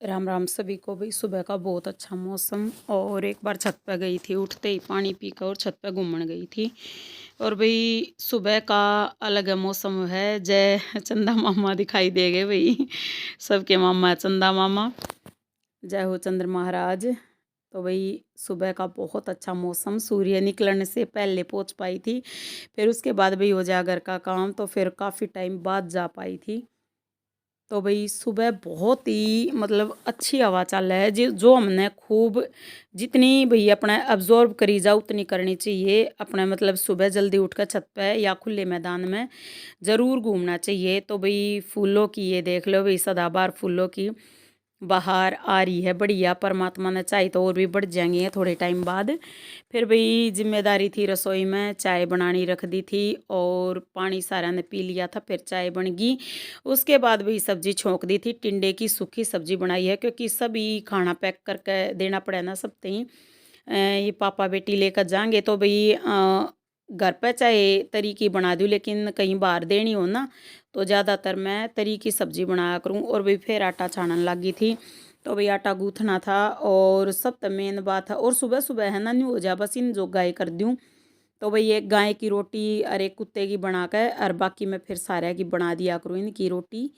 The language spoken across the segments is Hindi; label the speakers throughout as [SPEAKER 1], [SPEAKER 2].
[SPEAKER 1] राम राम सभी को। भाई सुबह का बहुत अच्छा मौसम, और एक बार छत पे गई थी, उठते ही पानी पीकर और छत पे घूमने गई थी। और भाई सुबह का अलग है मौसम है। जय चंदा मामा दिखाई दे गए भाई। सबके मामा है चंदा मामा। जय हो चंद्र महाराज। तो भाई सुबह का बहुत अच्छा मौसम, सूर्य निकलने से पहले पहुंच पाई थी। फिर उसके बाद भाई हो जाए घर का काम, तो फिर काफ़ी टाइम बाद जा पाई थी। तो भाई सुबह बहुत ही मतलब अच्छी हवा चल है जी, जो हमने खूब जितनी भाई अपना अब्जॉर्ब करी जा उतनी करनी चाहिए। अपना मतलब सुबह जल्दी उठकर छत पे या खुले मैदान में ज़रूर घूमना चाहिए। तो भाई फूलों की ये देख लो भाई, सदाबहार फूलों की बाहर आ रही है बढ़िया। परमात्मा ने चाहे तो और भी बढ़ जाएंगे थोड़े टाइम बाद। फिर भाई जिम्मेदारी थी रसोई में, चाय बनानी रख दी थी और पानी सारा ने पी लिया था, फिर चाय बन गई। उसके बाद भाई सब्जी छोंक दी थी, टिंडे की सूखी सब्जी बनाई है, क्योंकि सभी खाना पैक करके देना पड़े ना सब ही। ये पापा बेटी लेकर जाएंगे तो भाई घर पे चाहे तरी की बना दूँ, लेकिन कहीं बाहर देनी हो ना तो ज़्यादातर मैं तरी की सब्ज़ी बनाया करूँ। और भाई फिर आटा छानने लगी थी, तो भाई आटा गूँथना था और सब तो मेन बात है। और सुबह सुबह है ना न्यू हो जा, बस इन जो गाय कर दूँ। तो भाई एक गाय की रोटी और एक कुत्ते की बना कर, और बाकी मैं फिर सारे की बना दिया करूँ इनकी रोटी।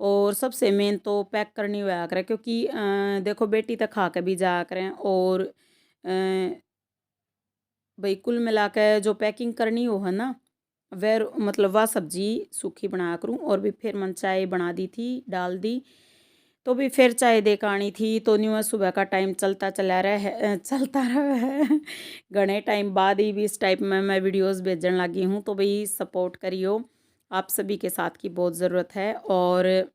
[SPEAKER 1] और सबसे मेन तो पैक करनी हुआ करे, क्योंकि देखो बेटी तो खा के भी जाया करें। और भाई कुल मिला के जो पैकिंग करनी हो है ना, वह मतलब वह सब्जी सूखी बनाया करूँ। और भी फिर मन चाय बना दी थी, डाल दी। तो भी फिर चाय दे आनी थी, तो न्यू सुबह का टाइम चलता चला रहा है, चलता रहा है। घने टाइम बाद ही भी इस टाइप में मैं वीडियोस भेजने लगी हूँ। तो भाई सपोर्ट करियो, आप सभी के साथ की बहुत ज़रूरत है। और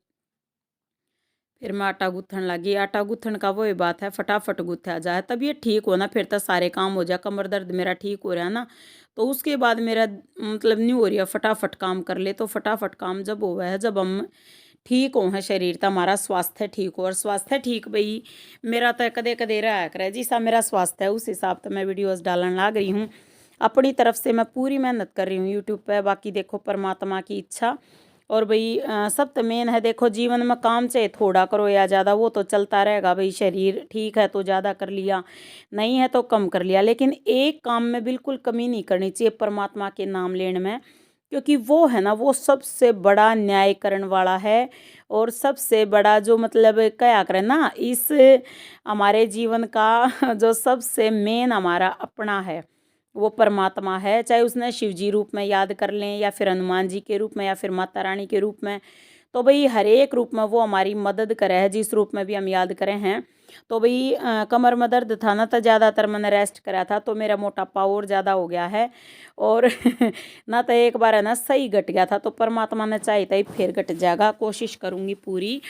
[SPEAKER 1] फिर मैं आटा गूँथन लगी। आटा गूँथन का वही बात है, फटाफट गूँथा जाए तबीयत ठीक हो ना, फिर तो सारे काम हो जाए। कमर दर्द मेरा ठीक हो रहा है ना, तो उसके बाद मेरा मतलब नहीं हो रही है फटाफट काम कर ले। तो फटाफट काम जब हुआ है जब हम ठीक हो है, शरीर तो हमारा स्वास्थ्य ठीक हो। और स्वास्थ्य ठीक भाई मेरा तो कदे कदे रहा करे, जिसा मेरा स्वास्थ्य है उस हिसाब से मैं वीडियोस डालने लग रही हूँ। अपनी तरफ से मैं पूरी मेहनत कर रही हूँ यूट्यूब पे, बाकी देखो परमात्मा की इच्छा। और भाई सब तो मेन है, देखो जीवन में काम चाहे थोड़ा करो या ज़्यादा वो तो चलता रहेगा भाई। शरीर ठीक है तो ज़्यादा कर लिया, नहीं है तो कम कर लिया, लेकिन एक काम में बिल्कुल कमी नहीं करनी चाहिए, परमात्मा के नाम लेने में। क्योंकि वो है ना, वो सबसे बड़ा न्याय करने वाला है। और सबसे बड़ा जो मतलब क्या करें ना इस हमारे जीवन का जो सबसे मेन हमारा अपना है वो परमात्मा है। चाहे उसने शिव जी रूप में याद कर लें, या फिर हनुमान जी के रूप में, या फिर माता रानी के रूप में। तो भाई हर एक रूप में वो हमारी मदद करे है, जिस रूप में भी हम याद करें हैं। तो भाई कमर में दर्द था ना, तो ज़्यादातर मैंने रेस्ट करा था, तो मेरा मोटापा और ज़्यादा हो गया है। और ना तो एक बार है ना सही घट गया था, तो परमात्मा ने चाहे था फिर घट जाएगा, कोशिश करूँगी पूरी।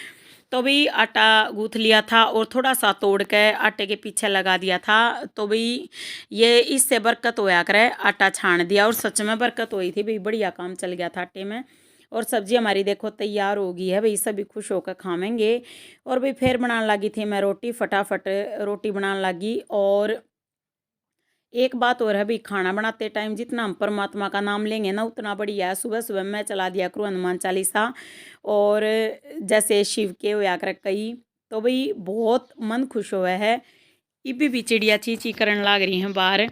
[SPEAKER 1] तो भाई आटा गूँथ लिया था और थोड़ा सा तोड़ के आटे के पीछे लगा दिया था। तो भाई ये इससे बरकत होया करे, आटा छान दिया और सच में बरकत हुई थी भाई, बढ़िया काम चल गया था आटे में। और सब्जी हमारी देखो तैयार हो गई है भाई, सभी खुश होकर खावेंगे। और भाई फिर बनाने लगी थी मैं रोटी, फटाफट रोटी बनाने लगी। और एक बात और है भाई, खाना बनाते टाइम जितना हम परमात्मा का नाम लेंगे ना उतना बढ़िया है। सुबह सुबह मैं चला दिया करूँ हनुमान चालीसा, और जैसे शिव के होया कर कई, तो भाई बहुत मन खुश हुआ है। इभी भी चिड़िया ची ची करन लाग रही हैं बाहर।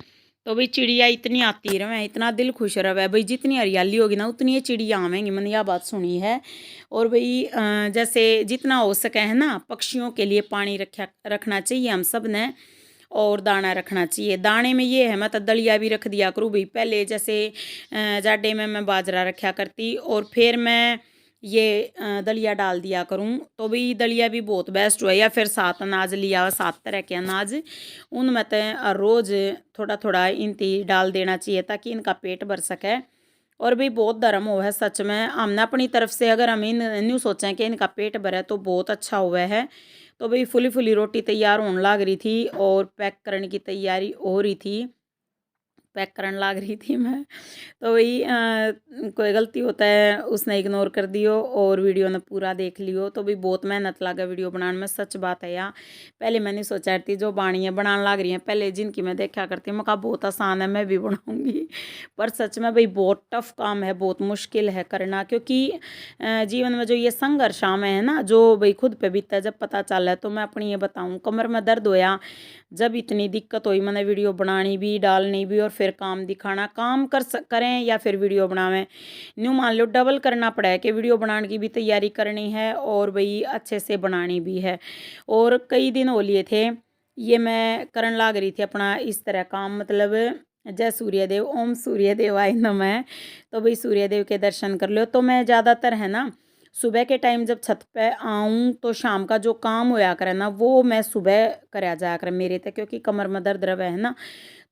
[SPEAKER 1] तो भाई चिड़िया इतनी आती रहे, इतना दिल खुश रहे भाई, जितनी हरियाली होगी ना उतनी ये चिड़िया आवेंगी, मैंने यह बात सुनी है। और भाई जैसे जितना हो सके है ना, पक्षियों के लिए पानी रखना चाहिए हम सब ने, और दाना रखना चाहिए। दाने में ये है, मैं तो दलिया भी रख दिया करूँ भाई। पहले जैसे जाडे में मैं बाजरा रखा करती, और फिर मैं ये दलिया डाल दिया करूँ। तो भाई दलिया भी बहुत बेस्ट हुआ। या फिर 7 अनाज लिया, 7 तरह के अनाज, उनमें तो रोज़ थोड़ा थोड़ा इनती डाल देना चाहिए, ताकि इनका पेट भर सके। और भी बहुत धर्म हुआ है सच में, हमने अपनी तरफ से अगर हम इन न्यू सोचें कि इनका पेट भरे तो बहुत अच्छा हुआ है। तो भाई फुली फुली रोटी तैयार होने लग रही थी और पैक करने की तैयारी हो रही थी। पैक करने लाग रही थी मैं। तो वही कोई गलती होता है उसने इग्नोर कर दियो और वीडियो ने पूरा देख लियो। तो भी बहुत मेहनत लगा वीडियो बनाने में, सच बात है यार। पहले मैंने सोचा थी जो बाणी है बनाने लाग रही हैं पहले जिनकी मैं देखा करती हूँ, मैं कहा बहुत आसान है मैं भी बनाऊंगी। पर सच में भाई बहुत टफ काम है, बहुत मुश्किल है करना, क्योंकि जीवन में जो ये संघर्ष आम है ना, जो भाई खुद पे बीता है जब पता चला है। तो मैं अपनी ये बताऊँ, कमर में दर्द होया जब इतनी दिक्कत हुई, मैंने वीडियो बनानी भी डालनी भी और फिर काम दिखाना, काम करें या फिर वीडियो बनावें, न्यू मान लो डबल करना पड़ा है कि वीडियो बनाने की भी तैयारी करनी है और भाई अच्छे से बनानी भी है। और कई दिन हो लिए थे ये मैं करन लाग रही थी अपना इस तरह काम, मतलब जय सूर्यदेव, ओम सूर्यदेवाय नमः। तो भाई सूर्यदेव के दर्शन कर लो। तो मैं ज़्यादातर है ना सुबह के टाइम जब छत पे आऊँ तो शाम का जो काम होया करे ना वो मैं सुबह कराया जाया करे मेरे तक, क्योंकि कमर में दर्द रहे है ना।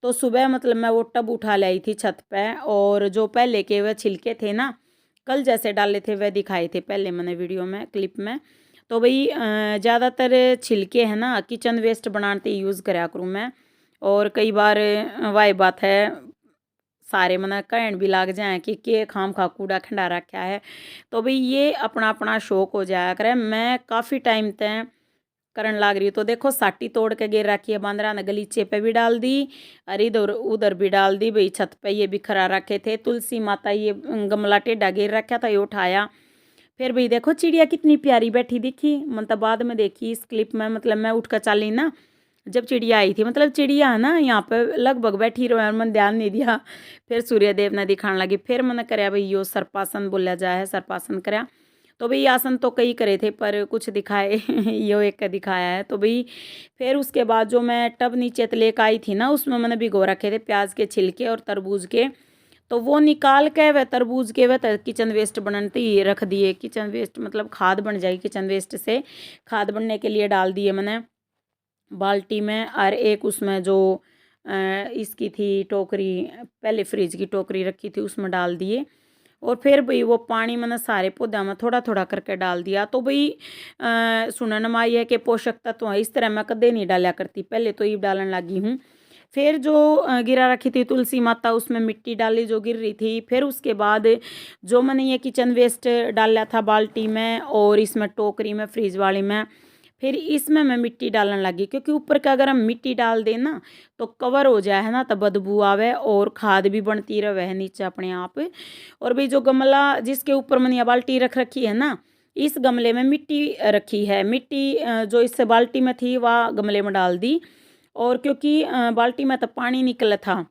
[SPEAKER 1] तो सुबह मतलब मैं वो टब उठा लाई थी छत पे, और जो पहले के वह छिलके थे ना कल जैसे डाले थे वह दिखाए थे पहले मैंने वीडियो में, क्लिप में। तो भाई ज़्यादातर छिलके है ना किचन वेस्ट बनाते यूज़ कराया करूँ मैं। और कई बार वाही बात है सारे मना कहण भी लाग जाए कि के खाम खा कूड़ा खंडा रखा है। तो भाई ये अपना अपना शौक हो जाया करे। मैं काफ़ी टाइम तक करन लाग रही हूँ। तो देखो साटी तोड़ के गिर रखी है, बांदरा ने गलीचे पे भी डाल दी और इधर उधर भी डाल दी। भाई छत पे ये बिखरा रखे थे, तुलसी माता ये गमला टेढ़ा गिर रखा था, ये उठाया। फिर भाई देखो चिड़िया कितनी प्यारी बैठी दिखी, मतलब बाद में देखी इस क्लिप में, मतलब मैं उठ कर चली ना जब चिड़िया आई थी, मतलब चिड़िया है ना यहाँ पे लगभग बैठी रहो और मैंने ध्यान नहीं दिया। फिर सूर्यदेव ने दिखाने लगी, फिर मैंने कराया भाई यो सर्पासन बोला जाए है, सर्पासन कराया। तो भाई आसन तो कई करे थे पर कुछ दिखाए यो एक का दिखाया है। तो भाई फिर उसके बाद जो मैं टब नीचे लेकर आई थी ना उसमें मैंने भिगो रखे थे प्याज के छिलके और तरबूज के। तो वो निकाल के वह तरबूज के वह किचन वेस्ट बनते ही रख दिए। किचन वेस्ट मतलब खाद बन जाएगी, किचन वेस्ट से खाद बनने के लिए डाल दिए मैंने बाल्टी में। और एक उसमें जो इसकी थी टोकरी, पहले फ्रिज की टोकरी रखी थी उसमें डाल दिए। और फिर भाई वो पानी मैंने सारे पौधा में थोड़ा थोड़ा करके डाल दिया। तो भाई सुनने में आई है कि पोषक तत्व है, इस तरह मैं कदे नहीं डाला करती, पहले तो ये डालने लगी हूँ। फिर जो गिरा रखी थी तुलसी माता उसमें मिट्टी डाली जो गिर रही थी। फिर उसके बाद जो मैंने ये किचन वेस्ट डाला था बाल्टी में और इसमें टोकरी में फ्रिज वाली में, फिर इसमें मैं मिट्टी डालने लगी, क्योंकि ऊपर का अगर हम मिट्टी डाल दें ना तो कवर हो जाए है ना, तो बदबू आवे और खाद भी बनती रहे है नीचे अपने आप। और भाई जो गमला जिसके ऊपर मैंने ये बाल्टी रख रखी है ना, इस गमले में मिट्टी रखी है, मिट्टी जो इस बाल्टी में थी वह गमले में डाल दी। और क्योंकि बाल्टी में तो पानी निकला था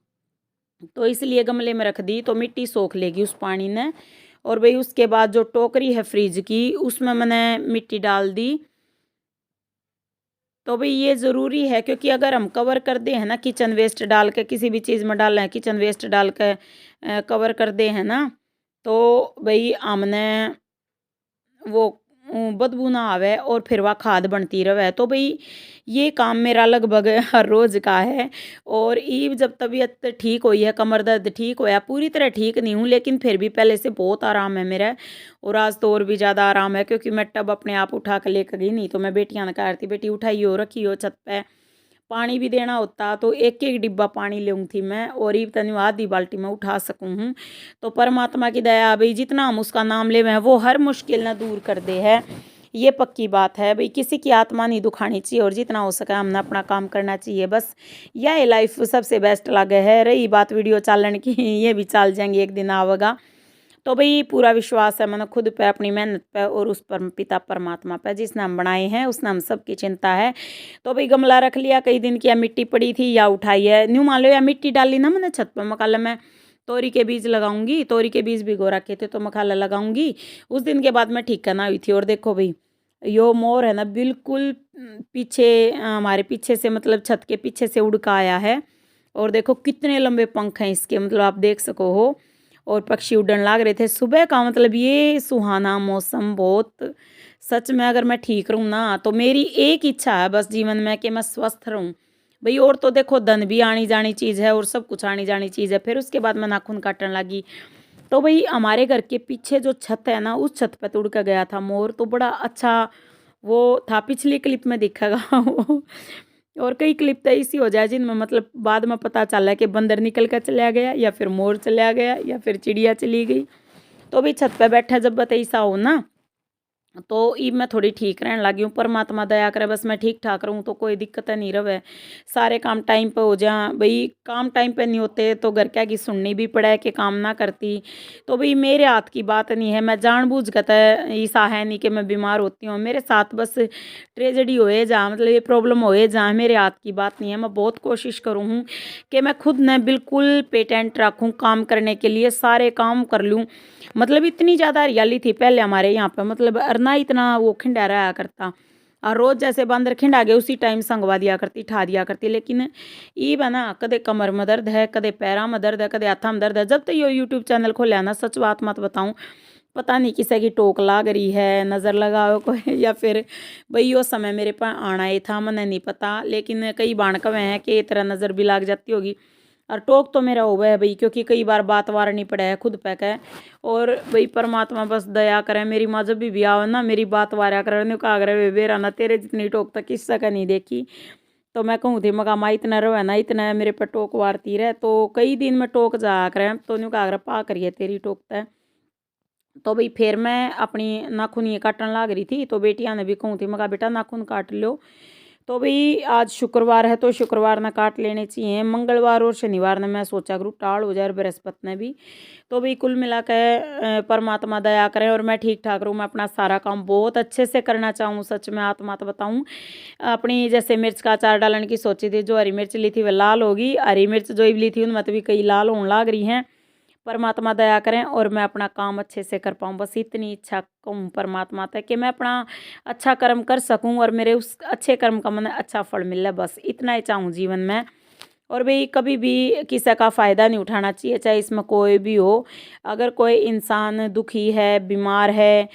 [SPEAKER 1] तो इसलिए गमले में रख दी, तो मिट्टी सोख लेगी उस पानी ने। और भाई उसके बाद जो टोकरी है फ्रिज की उसमें मैंने मिट्टी डाल दी। तो भाई ये ज़रूरी है, क्योंकि अगर हम कवर कर दें है ना किचन वेस्ट डाल के, किसी भी चीज़ में डाल रहे हैं किचन वेस्ट डाल के कवर कर दे है ना, तो भाई हमने वो बदबू ना आवे और फिर वह खाद बनती रहे। तो भाई ये काम मेरा लगभग हर रोज़ का है। और ईब जब तबीयत ठीक हुई है, कमर दर्द ठीक होया, पूरी तरह ठीक नहीं हूँ लेकिन फिर भी पहले से बहुत आराम है मेरा। और आज तो और भी ज़्यादा आराम है, क्योंकि मैं टब अपने आप उठा कर लेकर गई, नहीं तो मैं बेटियाँ ने कहा थी बेटी उठाई हो रखी हो छत पे, पानी भी देना होता तो एक एक डिब्बा पानी लेऊँ थी मैं, और ईब तनी आधी बाल्टी में उठा सकूँ हूँ। तो परमात्मा की दया भाई जितना हम उसका नाम ले हैं वो हर मुश्किल ना दूर कर दे है, ये पक्की बात है भाई। किसी की आत्मा नहीं दुखानी चाहिए और जितना हो सके हमने अपना काम करना चाहिए, बस यह लाइफ सबसे बेस्ट लगे है। रही बात वीडियो चालन की ये भी चाल जाएंगे एक दिन आवेगा। तो भाई पूरा विश्वास है मैंने खुद पे, अपनी मेहनत पे और उस पर पिता परमात्मा पे जिसने हम बनाए हैं उसने हम सबकी चिंता है। तो भाई गमला रख लिया, कई दिन की या मिट्टी पड़ी थी या उठाई है, न्यू मान लो या मिट्टी डाली ना मैंने छत पर, मकाला मैं तोरी के बीज लगाऊंगी, तोरी के बीज भिगो रखे थे तो मखाला लगाऊंगी। उस दिन के बाद मैं ठीक करना हुई थी। और देखो भाई यो मोर है ना बिल्कुल पीछे हमारे पीछे से, मतलब छत के पीछे से उड़ का आया है। और देखो कितने लंबे पंख हैं इसके, मतलब आप देख सको हो। और पक्षी उड़न लाग रहे थे सुबह का, मतलब ये सुहाना मौसम बहुत, सच में अगर मैं ठीक रहूँ ना तो मेरी एक इच्छा है बस जीवन में कि मैं स्वस्थ रहूँ भाई। और तो देखो धन भी आनी जानी चीज़ है और सब कुछ आनी जानी चीज़ है। फिर उसके बाद मैं नाखून काटने लगी। तो भाई हमारे घर के पीछे जो छत है ना उस छत पे तो उड़ के गया था मोर, तो बड़ा अच्छा वो था, पिछली क्लिप में दिखेगा वो। और कई क्लिप तो ऐसी हो जाए जिनमें मतलब बाद में पता चला कि बंदर निकल कर चला गया या फिर मोर चला गया या फिर चिड़िया चली गई। तो भी छत पे बैठा जब बत ऐसा हो ना, तो ई मैं थोड़ी ठीक रहने लगी हूँ। परमात्मा दया करे बस मैं ठीक ठाक रहूँ तो कोई दिक्कत नहीं रहे, सारे काम टाइम पे हो जा। भाई काम टाइम पे नहीं होते तो घर क्या की सुननी भी पड़े कि काम ना करती। तो भाई मेरे हाथ की बात नहीं है, मैं जानबूझ कर तो ऐसा है नहीं कि मैं बीमार होती हूँ, मेरे साथ बस ट्रेजेडी होए जहाँ मतलब ये प्रॉब्लम होए जहाँ, मेरे हाथ की बात नहीं है। मैं बहुत कोशिश करूँ हूँ कि मैं खुद न बिल्कुल पेटेंट रखूँ काम करने के लिए, सारे काम कर लूँ। मतलब इतनी ज़्यादा हरियाली थी पहले हमारे यहाँ पे, मतलब अरना इतना वो खिंडारा आया करता, और रोज जैसे बंदर खिंडा गए उसी टाइम संगवा दिया करती, ठा दिया करती। लेकिन ये बना कदे कमर में दर्द है, कदे पैरा में दर्द है, कदे हाथा में दर्द है। जब तक ये यूट्यूब चैनल खोला ना, सच बात मत बताऊं, पता नहीं किसी की टोक लाग रही है, नज़र लगाओ कोई या फिर भाई वो समय मेरे पास आना ही था, मैंने नहीं पता। लेकिन कई बाण कवे हैं कि तरह नज़र भी लाग जाती होगी, और टोक तो मेरा हुआ है भाई, क्योंकि कई बार बात वार नहीं पड़ा है खुद पे कह। और भाई परमात्मा बस दया करे, मेरी माँ जब भी ब्याह हो ना मेरी बात वारा करे का अगर बेरा ना तेरे जितनी टोक तक किस्सा का नहीं देखी। तो मैं कहूँ थी मगा माँ इतना रहो ना, इतना मेरे पे टोक वारती रहे, तो कई दिन में टोक जा करे तो न्यू का पा करिए तेरी टोक तय। तो भाई फिर मैं अपनी नाखून ये काटने लाग रही थी, तो बेटियां ने भी कहूँ थी मगा बेटा नाखून काट लो। तो भाई आज शुक्रवार है तो शुक्रवार ने काट लेने चाहिए, मंगलवार और शनिवार ने मैं सोचा करूँ टाल हो जाए, और बृहस्पति ने भी। तो भाई कुल मिला के परमात्मा दया करे और मैं ठीक ठाक रहूँ, मैं अपना सारा काम बहुत अच्छे से करना चाहूँ। सच में आत्मा बताऊँ, अपनी जैसे मिर्च का अचार डालने की सोची थी, जो हरी मिर्च ली थी वह लाल होगी, हरी मिर्च जो ली थी उनमें तो भी कई लाल होने लाग रही हैं। परमात्मा दया करें और मैं अपना काम अच्छे से कर पाऊँ, बस इतनी इच्छा कहूँ परमात्मा तक कि मैं अपना अच्छा कर्म कर सकूँ और मेरे उस अच्छे कर्म का मैंने अच्छा फल मिले, बस इतना ही चाहूँ जीवन में। और भाई कभी भी किसी का फ़ायदा नहीं उठाना चाहिए, चाहे इसमें कोई भी हो। अगर कोई इंसान दुखी है, बीमार है,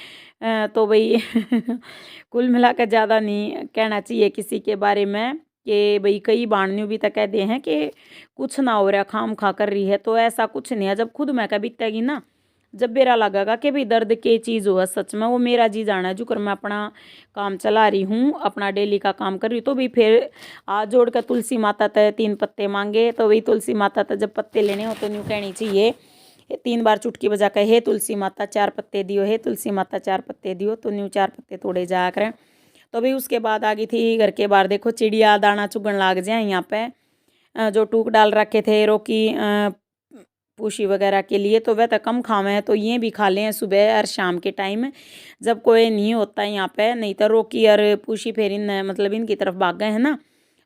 [SPEAKER 1] तो भाई कुल मिला कर ज़्यादा नहीं कहना चाहिए किसी के बारे में कि भाई कई बाणनियों भी तो कह दे हैं कि कुछ ना हो रहा खाम खा कर रही है, तो ऐसा कुछ नहीं है। जब खुद मैं कह बीतेगी ना, जब मेरा लगेगा कि भाई दर्द के चीज़ हुआ सच में, वो मेरा जी जाना है जो कर मैं अपना काम चला रही हूँ, अपना डेली का काम कर रही हूँ। तो भी फिर हाथ जोड़ कर तुलसी माता तय 3 पत्ते मांगे, तो वही तुलसी माता तय जब पत्ते लेने हो तो न्यू कहनी चाहिए 3 बार चुटकी बजा कर हे तुलसी माता 4 पत्ते दियो, हे तुलसी माता 4 पत्ते दियो, तो न्यू 4 पत्ते तोड़े जाया करें। तो भाई उसके बाद आ गई थी घर के बाहर, देखो चिड़िया दाना चुगन लाग जाए यहाँ पे। जो टूक डाल रखे थे रोकी पूशी वगैरह के लिए, तो वह तो कम खावे हैं, तो ये भी खा लें सुबह और शाम के टाइम जब कोई नहीं होता है यहाँ पे। नहीं तो रोकी और पूशी फिर इन मतलब इनकी तरफ भाग गए हैं ना,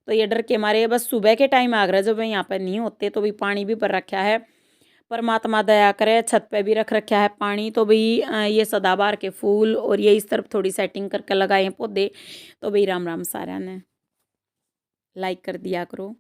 [SPEAKER 1] तो ये डर के मारे बस सुबह के टाइम आ गए, जब वह यहाँ पे नहीं होते। तो भी पानी भी भर रखा है, परमात्मा दया करे छत पे भी रख रखा है पानी। तो भाई ये सदाबहार के फूल और ये इस तरफ थोड़ी सेटिंग करके लगाए हैं पौधे। तो भाई राम राम सारा ने लाइक कर दिया करो।